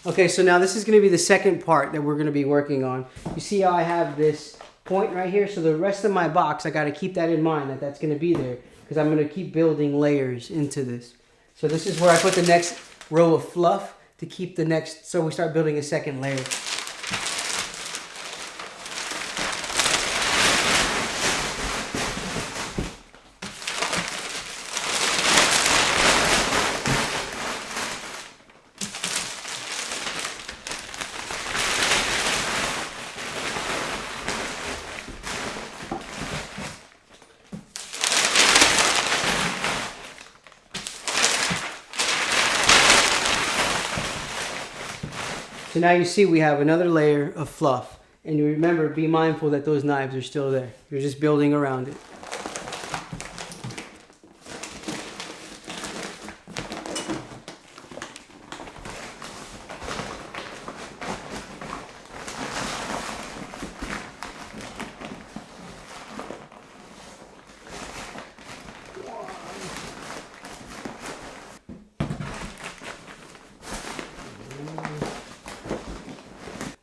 Okay, so now this is going to be the second part that we're going to be working on. You see how I have this point right here? So the rest of my box, I got to keep that in mind, that that's going to be there, because I'm going to keep building layers into this. So this is where I put the next row of fluff to keep the next, so we start building a second layer. So now you see we have another layer of fluff. And you remember, be mindful that those knives are still there. You're just building around it.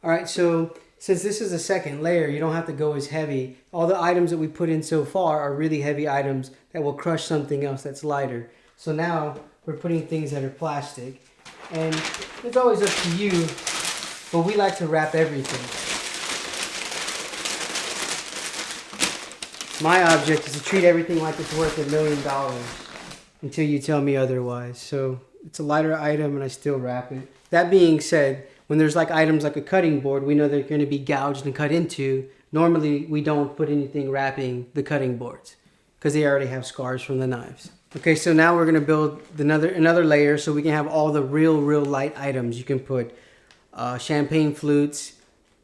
Alright, so since this is a second layer, you don't have to go as heavy. All the items that we put in so far are really heavy items that will crush something else that's lighter. So now we're putting things that are plastic. And it's always up to you, but we like to wrap everything. My object is to treat everything like it's worth $1 million until you tell me otherwise. So it's a lighter item and I still wrap it. That being said, when there's like items like a cutting board, we know they're going to be gouged and cut into. Normally, we don't put anything wrapping the cutting boards because they already have scars from the knives. Okay, so now we're going to build another layer so we can have all the real light items. You can put champagne flutes,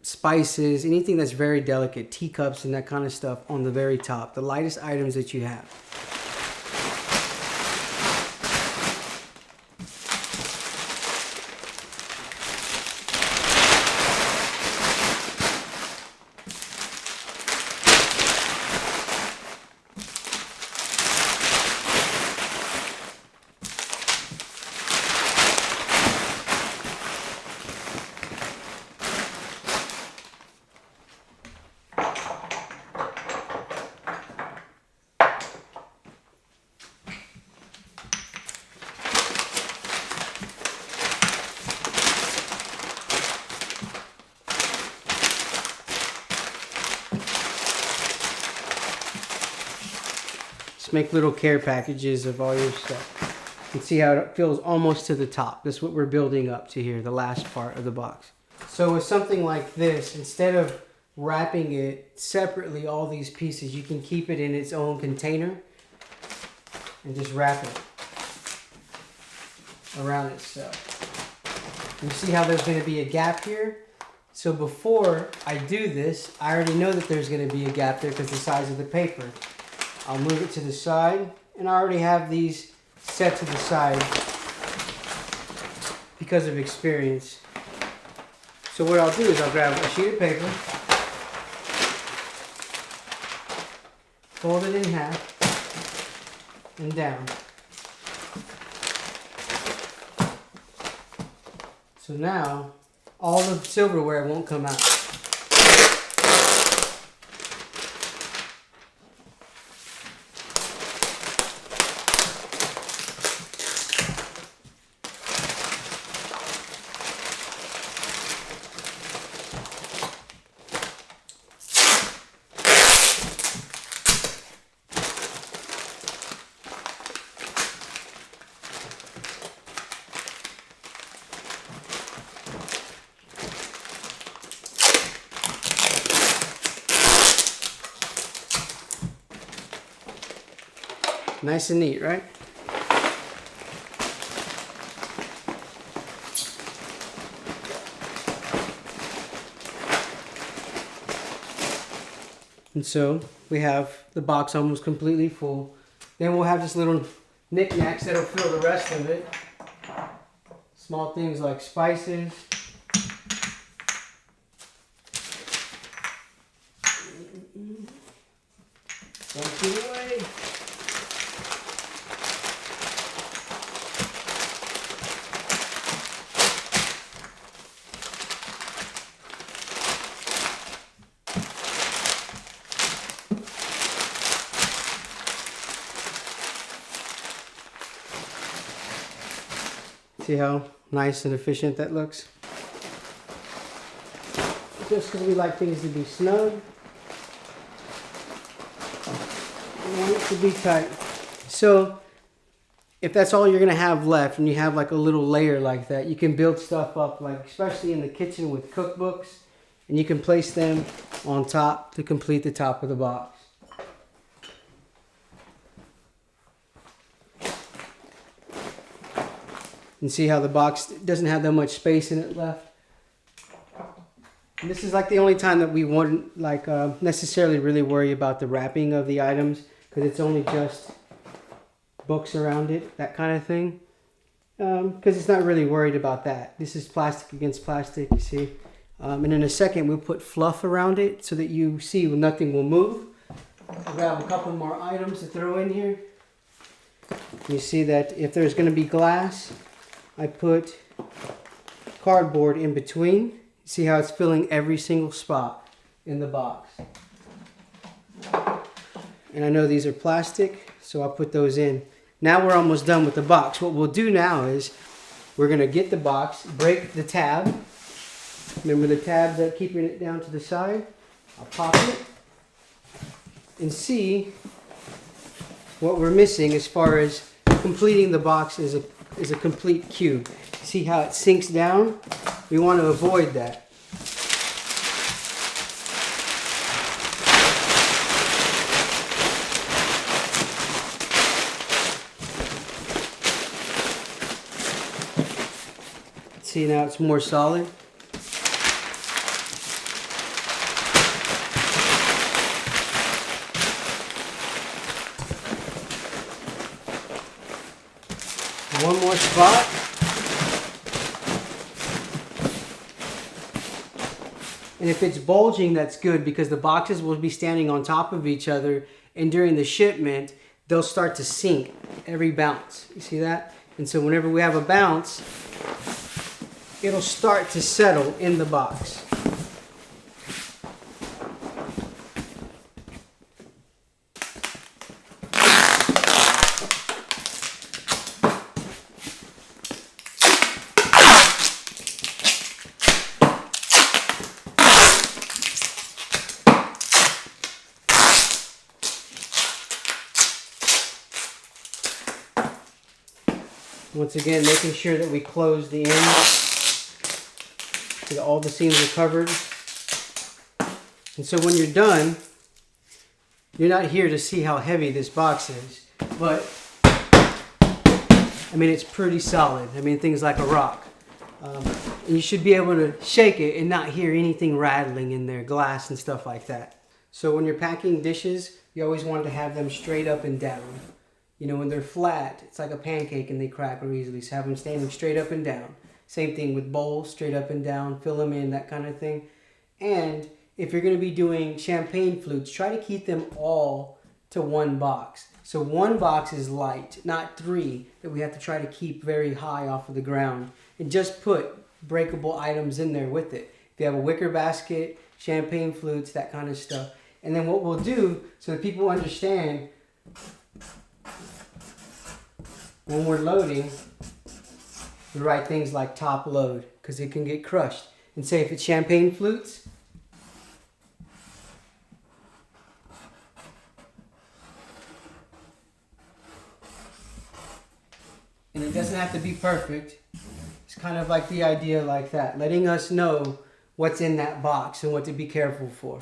spices, anything that's very delicate, teacups and that kind of stuff on the very top. The lightest items that you have. Make little care packages of all your stuff. You can see how it feels almost to the top. That's what we're building up to here, the last part of the box. So with something like this, instead of wrapping it separately, all these pieces, you can keep it in its own container and just wrap it around itself. You see how there's going to be a gap here? So before I do this, I already know that there's going to be a gap there because the size of the paper. I'll move it to the side, and I already have these set to the side because of experience. So what I'll do is I'll grab a sheet of paper, fold it in half and down. So now all the silverware won't come out. Nice and neat, right? And so we have the box almost completely full. Then we'll have just little knickknacks that'll fill the rest of it. Small things like spices. Don't give it away. See how nice and efficient that looks? Just because we like things to be snug. We want it to be tight. So if that's all you're going to have left and you have like a little layer like that, you can build stuff up, like especially in the kitchen with cookbooks, and you can place them on top to complete the top of the box. And see how the box doesn't have that much space in it left. And this is like the only time that we wouldn't like necessarily really worry about the wrapping of the items, because it's only just books around it, that kind of thing. Because it's not really worried about that. This is plastic against plastic, you see. And in a second we'll put fluff around it so that you see nothing will move. I'll grab a couple more items to throw in here. You see that if there's going to be glass, I put cardboard in between. See how it's filling every single spot in the box. And I know these are plastic, so I'll put those in. Now we're almost done with the box. What we'll do now is we're going to get the box, break the tab. Remember the tabs that are keeping it down to the side? I'll pop it and see what we're missing as far as completing the box is a complete cube. See how it sinks down? We want to avoid that. See, now it's more solid. One more spot. And if it's bulging, that's good, because the boxes will be standing on top of each other, and during the shipment, they'll start to sink every bounce. You see that? And so whenever we have a bounce, it'll start to settle in the box. Once again, making sure that we close the ends so that all the seams are covered. And so when you're done, you're not here to see how heavy this box is, but I mean, it's pretty solid. I mean, things like a rock. And you should be able to shake it and not hear anything rattling in there, glass and stuff like that. So when you're packing dishes, you always want to have them straight up and down. You know, when they're flat, it's like a pancake and they crack real easily. So have them standing straight up and down. Same thing with bowls, straight up and down, fill them in, that kind of thing. And if you're going to be doing champagne flutes, try to keep them all to one box. So one box is light, not three that we have to try to keep very high off of the ground. And just put breakable items in there with it. If you have a wicker basket, champagne flutes, that kind of stuff. And then what we'll do, so that people understand, when we're loading, we write things like top load, because it can get crushed. And say if it's champagne flutes, and it doesn't have to be perfect. It's kind of like the idea like that, letting us know what's in that box and what to be careful for.